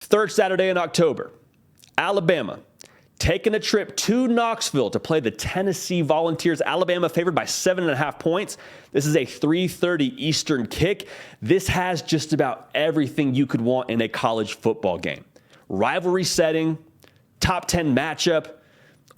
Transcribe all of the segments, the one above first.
Third Saturday in October, Alabama taking a trip to Knoxville to play the Tennessee Volunteers. Alabama favored by 7.5 points. This is a 3:30 Eastern kick. This has just about everything you could want in a college football game. Rivalry setting, top 10 matchup,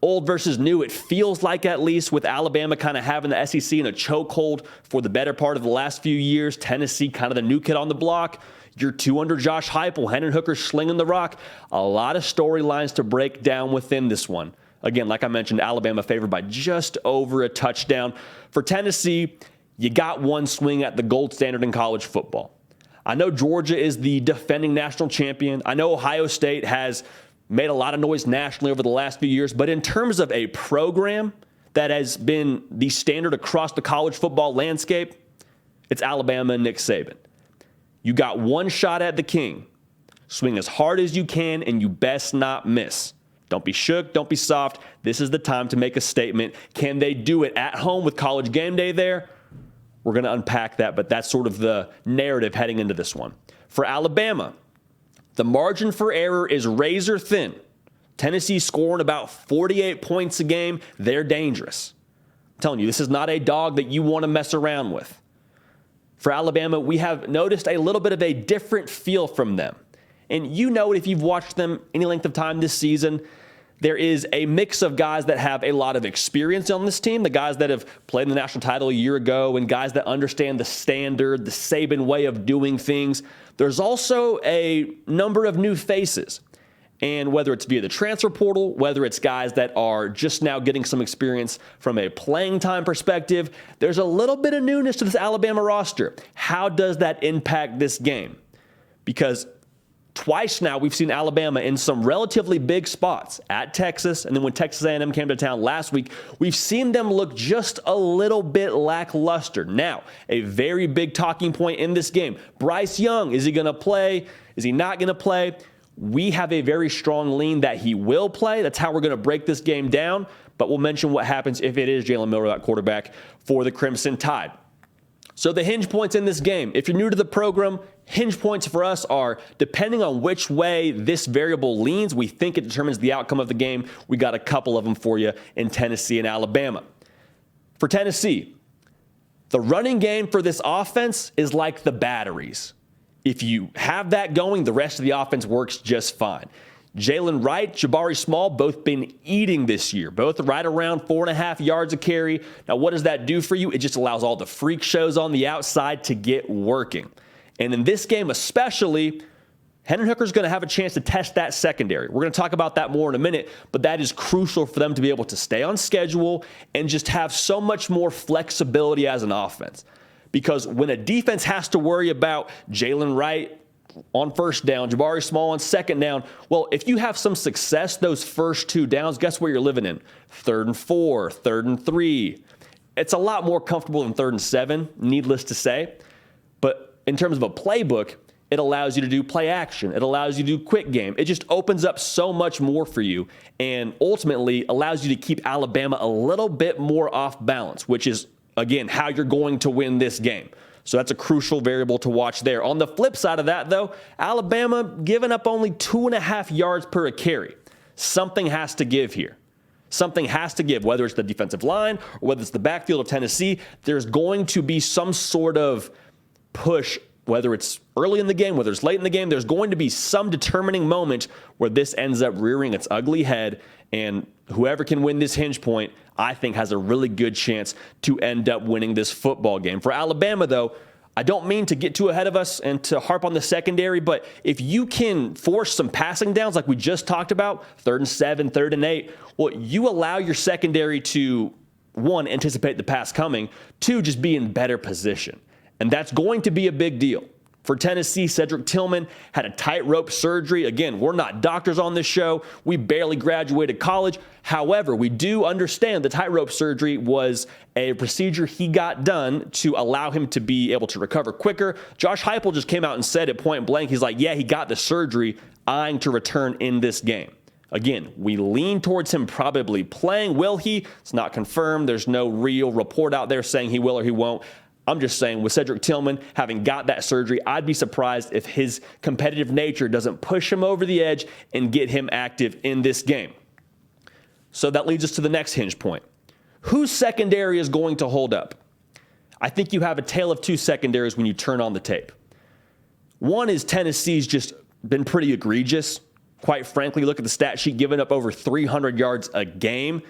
old versus new, it feels like, at least, with Alabama kind of having the SEC in a chokehold for the better part of the last few years. Tennessee kind of the new kid on the block. You're two under Josh Heupel, Hendon Hooker slinging the rock. A lot of storylines to break down within this one. Again, like I mentioned, Alabama favored by just over a touchdown. For Tennessee, you got one swing at the gold standard in college football. I know Georgia is the defending national champion. I know Ohio State has made a lot of noise nationally over the last few years. But in terms of a program that has been the standard across the college football landscape, it's Alabama and Nick Saban. You got one shot at the king. Swing as hard as you can, and you best not miss. Don't be shook. Don't be soft. This is the time to make a statement. Can they do it at home with College Game Day there? We're going to unpack that, but that's sort of the narrative heading into this one. For Alabama, the margin for error is razor thin. Tennessee scoring about 48 points a game. They're dangerous. I'm telling you, this is not a dog that you want to mess around with. For Alabama, we have noticed a little bit of a different feel from them. And you know it if you've watched them any length of time this season. There is a mix of guys that have a lot of experience on this team, the guys that have played in the national title a year ago, and guys that understand the standard, the Saban way of doing things. There's also a number of new faces. And whether it's via the transfer portal, whether it's guys that are just now getting some experience from a playing time perspective, there's a little bit of newness to this Alabama roster. How does that impact this game? Because twice now we've seen Alabama in some relatively big spots at Texas, and then when Texas A&M came to town last week, we've seen them look just a little bit lackluster. Now, a very big talking point in this game. Bryce Young, is he going to play? Is he not going to play? We have a very strong lean that he will play. That's how we're going to break this game down. But we'll mention what happens if it is Jalen Miller at quarterback for the Crimson Tide. So the hinge points in this game, if you're new to the program, hinge points for us are, depending on which way this variable leans, we think it determines the outcome of the game. We got a couple of them for you in Tennessee and Alabama. For Tennessee, the running game for this offense is like the batteries. If you have that going, the rest of the offense works just fine. Jalen Wright, Jabari Small, both been eating this year, both right around 4.5 yards a carry. Now, what does that do for you? It just allows all the freak shows on the outside to get working. And in this game especially, Hendon Hooker's going to have a chance to test that secondary. We're going to talk about that more in a minute, but that is crucial for them to be able to stay on schedule and just have so much more flexibility as an offense. Because when a defense has to worry about Jalen Wright on first down, Jabari Small on second down, well, if you have some success those first two downs, guess where you're living in? 3rd and 4, 3rd and 3. It's a lot more comfortable than 3rd and 7, needless to say. But in terms of a playbook, it allows you to do play action. It allows you to do quick game. It just opens up so much more for you and ultimately allows you to keep Alabama a little bit more off balance, which is, again, how you're going to win this game. So that's a crucial variable to watch there. On the flip side of that, though, Alabama giving up only 2.5 yards per carry. Something has to give here. Something has to give, whether it's the defensive line or whether it's the backfield of Tennessee. There's going to be some sort of push, whether it's early in the game, whether it's late in the game. There's going to be some determining moment where this ends up rearing its ugly head, and whoever can win this hinge point, I think, has a really good chance to end up winning this football game. For Alabama, though, I don't mean to get too ahead of us and to harp on the secondary, but if you can force some passing downs like we just talked about, 3rd and 7, 3rd and 8, well, you allow your secondary to, 1, anticipate the pass coming, 2, just be in better position. And that's going to be a big deal. For Tennessee, Cedric Tillman had a tightrope surgery. Again, we're not doctors on this show. We barely graduated college. However, we do understand the tightrope surgery was a procedure he got done to allow him to be able to recover quicker. Josh Heupel just came out and said it point blank. He's like, yeah, he got the surgery, eyeing to return in this game. Again, we lean towards him probably playing. Will he? It's not confirmed. There's no real report out there saying he will or he won't. I'm just saying with Cedric Tillman having got that surgery, I'd be surprised if his competitive nature doesn't push him over the edge and get him active in this game. So that leads us to the next hinge point. Whose secondary is going to hold up? I think you have a tale of two secondaries when you turn on the tape. One is Tennessee's just been pretty egregious. Quite frankly, look at the stat sheet, giving up over 300 yards a game.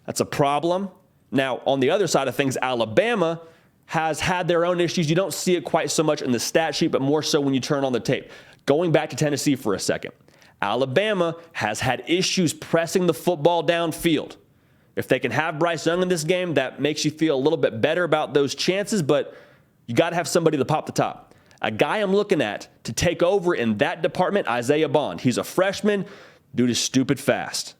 That's a problem. Now, on the other side of things, Alabama has had their own issues. You don't see it quite so much in the stat sheet, but more so when you turn on the tape. Going back to Tennessee for a second, Alabama has had issues pressing the football downfield. If they can have Bryce Young in this game, that makes you feel a little bit better about those chances, but you got to have somebody to pop the top. A guy I'm looking at to take over in that department, Isaiah Bond. He's a freshman. Dude is stupid fast.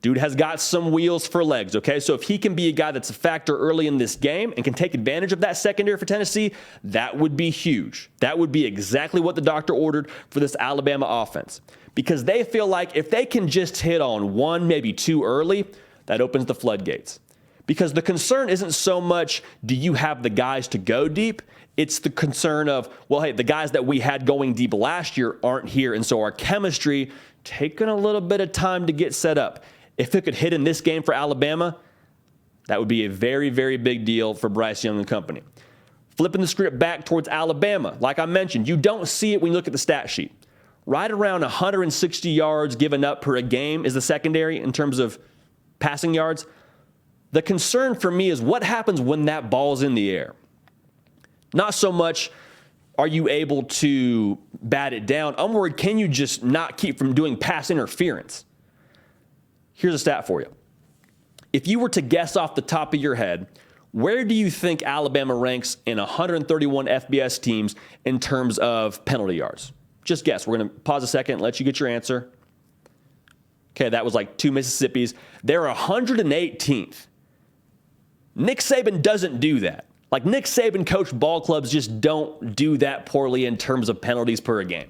Dude has got some wheels for legs, okay? So if he can be a guy that's a factor early in this game and can take advantage of that secondary for Tennessee, that would be huge. That would be exactly what the doctor ordered for this Alabama offense. Because they feel like if they can just hit on one, maybe two early, that opens the floodgates. Because the concern isn't so much, do you have the guys to go deep? It's the concern of, well, hey, the guys that we had going deep last year aren't here, and so our chemistry taking a little bit of time to get set up. If it could hit in this game for Alabama, that would be a very, very big deal for Bryce Young and company. Flipping the script back towards Alabama, like I mentioned, you don't see it when you look at the stat sheet. Right around 160 yards given up per a game is the secondary in terms of passing yards. The concern for me is what happens when that ball's in the air. Not so much are you able to bat it down. I'm worried, can you just not keep from doing pass interference? Here's a stat for you. If you were to guess off the top of your head, where do you think Alabama ranks in 131 FBS teams in terms of penalty yards? Just guess. We're going to pause a second and let you get your answer. Okay, that was like two Mississippis. They're 118th. Nick Saban doesn't do that. Like Nick Saban coached ball clubs just don't do that poorly in terms of penalties per a game.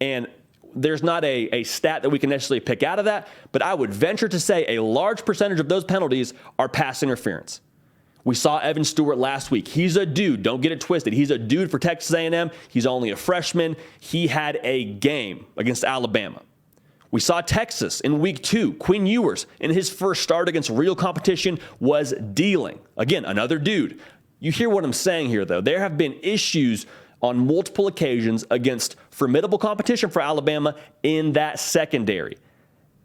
And there's not a stat that we can necessarily pick out of that, but I would venture to say a large percentage of those penalties are pass interference. We saw Evan Stewart last week. He's a dude. Don't get it twisted. He's a dude for Texas A&M. He's only a freshman. He had a game against Alabama. We saw Texas in week 2. Quinn Ewers, in his first start against real competition, was dealing. Again, another dude. You hear what I'm saying here, though. There have been issues on multiple occasions against formidable competition for Alabama in that secondary.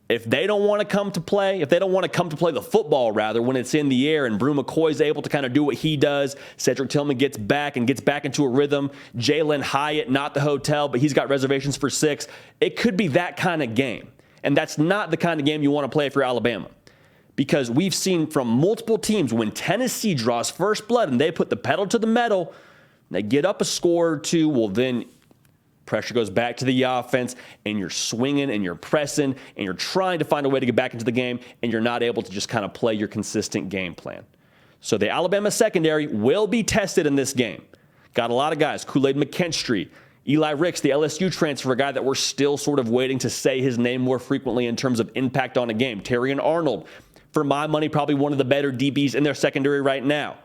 If they don't want to come to play, the football rather, when it's in the air and Brew McCoy's able to kind of do what he does, Cedric Tillman gets back into a rhythm, Jalen Hyatt, not the hotel, but he's got reservations for 6. It could be that kind of game. And that's not the kind of game you want to play for Alabama. Because we've seen from multiple teams when Tennessee draws first blood and they put the pedal to the metal, they get up a score or two, well then pressure goes back to the offense and you're swinging and you're pressing and you're trying to find a way to get back into the game and you're not able to just kind of play your consistent game plan. So the Alabama secondary will be tested in this game. Got a lot of guys, Kool-Aid McKinstry, Eli Ricks, the LSU transfer, a guy that we're still sort of waiting to say his name more frequently in terms of impact on a game. Terrion Arnold, for my money, probably one of the better DBs in their secondary right now.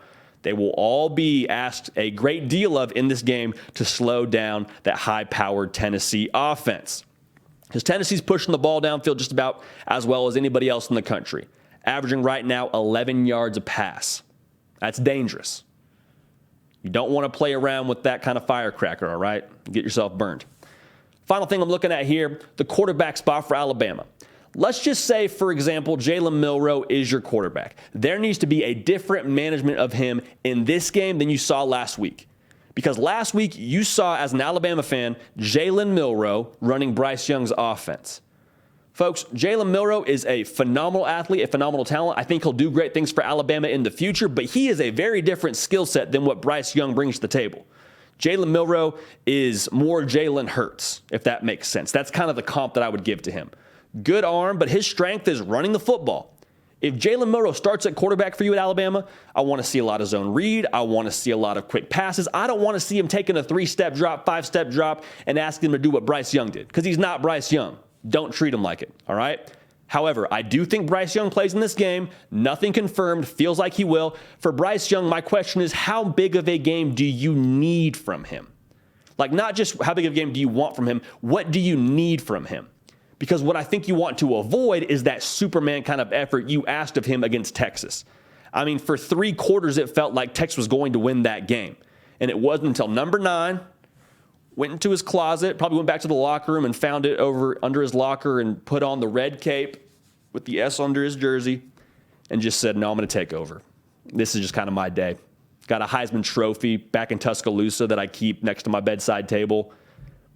They will all be asked a great deal of in this game to slow down that high-powered Tennessee offense. Because Tennessee's pushing the ball downfield just about as well as anybody else in the country, averaging right now 11 yards a pass. That's dangerous. You don't want to play around with that kind of firecracker, all right? Get yourself burned. Final thing I'm looking at here, the quarterback spot for Alabama. Let's just say, for example, Jalen Milroe is your quarterback. There needs to be a different management of him in this game than you saw last week. Because last week, you saw, as an Alabama fan, Jalen Milroe running Bryce Young's offense. Folks, Jalen Milroe is a phenomenal athlete, a phenomenal talent. I think he'll do great things for Alabama in the future, but he is a very different skill set than what Bryce Young brings to the table. Jalen Milroe is more Jalen Hurts, if that makes sense. That's kind of the comp that I would give to him. Good arm, but his strength is running the football. If Jalen Milroe starts at quarterback for you at Alabama, I want to see a lot of zone read. I want to see a lot of quick passes. I don't want to see him taking a 3-step drop, 5-step drop, and asking him to do what Bryce Young did, because he's not Bryce Young. Don't treat him like it, all right? However, I do think Bryce Young plays in this game. Nothing confirmed. Feels like he will. For Bryce Young, my question is, how big of a game do you need from him? Like, not just how big of a game do you want from him, what do you need from him? Because what I think you want to avoid is that Superman kind of effort you asked of him against Texas. I mean, for 3 quarters, it felt like Texas was going to win that game. And it wasn't until number 9 went into his closet, probably went back to the locker room and found it over under his locker and put on the red cape with the S under his jersey and just said, no, I'm going to take over. This is just kind of my day. Got a Heisman Trophy back in Tuscaloosa that I keep next to my bedside table.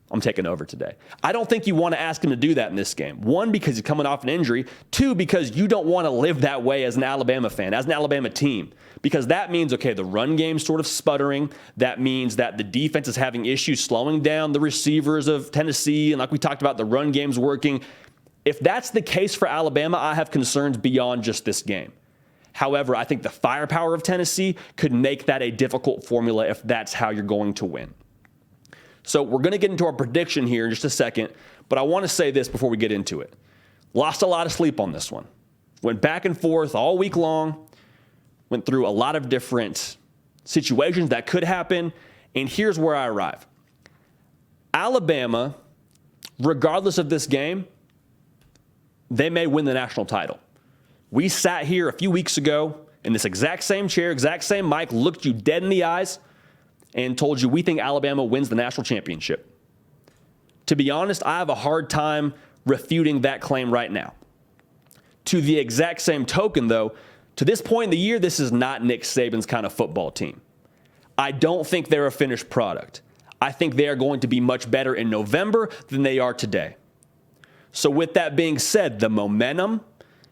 I'm taking over today. I don't think you want to ask him to do that in this game. 1, because he's coming off an injury. 2, because you don't want to live that way as an Alabama fan, as an Alabama team. Because that means, okay, the run game's sort of sputtering. That means that the defense is having issues slowing down the receivers of Tennessee. And like we talked about, the run game's working. If that's the case for Alabama, I have concerns beyond just this game. However, I think the firepower of Tennessee could make that a difficult formula if that's how you're going to win. So we're going to get into our prediction here in just a second, but I want to say this before we get into it. Lost a lot of sleep on this one. Went back and forth all week long, went through a lot of different situations that could happen, and here's where I arrive. Alabama, regardless of this game, they may win the national title. We sat here a few weeks ago in this exact same chair, exact same mic, looked you dead in the eyes, and told you we think Alabama wins the national championship. To be honest, I have a hard time refuting that claim right now. To the exact same token, though, to this point in the year, this is not Nick Saban's kind of football team. I don't think they're a finished product. I think they are going to be much better in November than they are today. So with that being said, the momentum,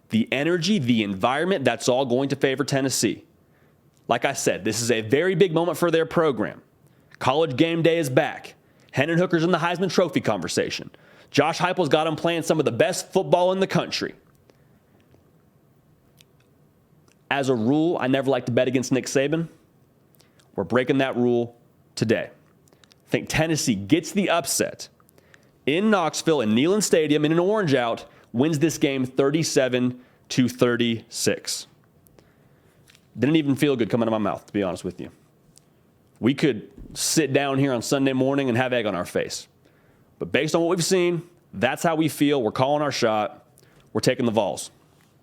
the energy, the environment, that's all going to favor Tennessee. Like I said, this is a very big moment for their program. College game day is back. Hendon Hooker's in the Heisman Trophy conversation. Josh Heupel's got him playing some of the best football in the country. As a rule, I never like to bet against Nick Saban. We're breaking that rule today. I think Tennessee gets the upset in Knoxville, in Neyland Stadium, in an orange out, wins this game 37-36. Didn't even feel good coming out of my mouth, to be honest with you. We could sit down here on Sunday morning and have egg on our face. But based on what we've seen, that's how we feel. We're calling our shot. We're taking the Vols.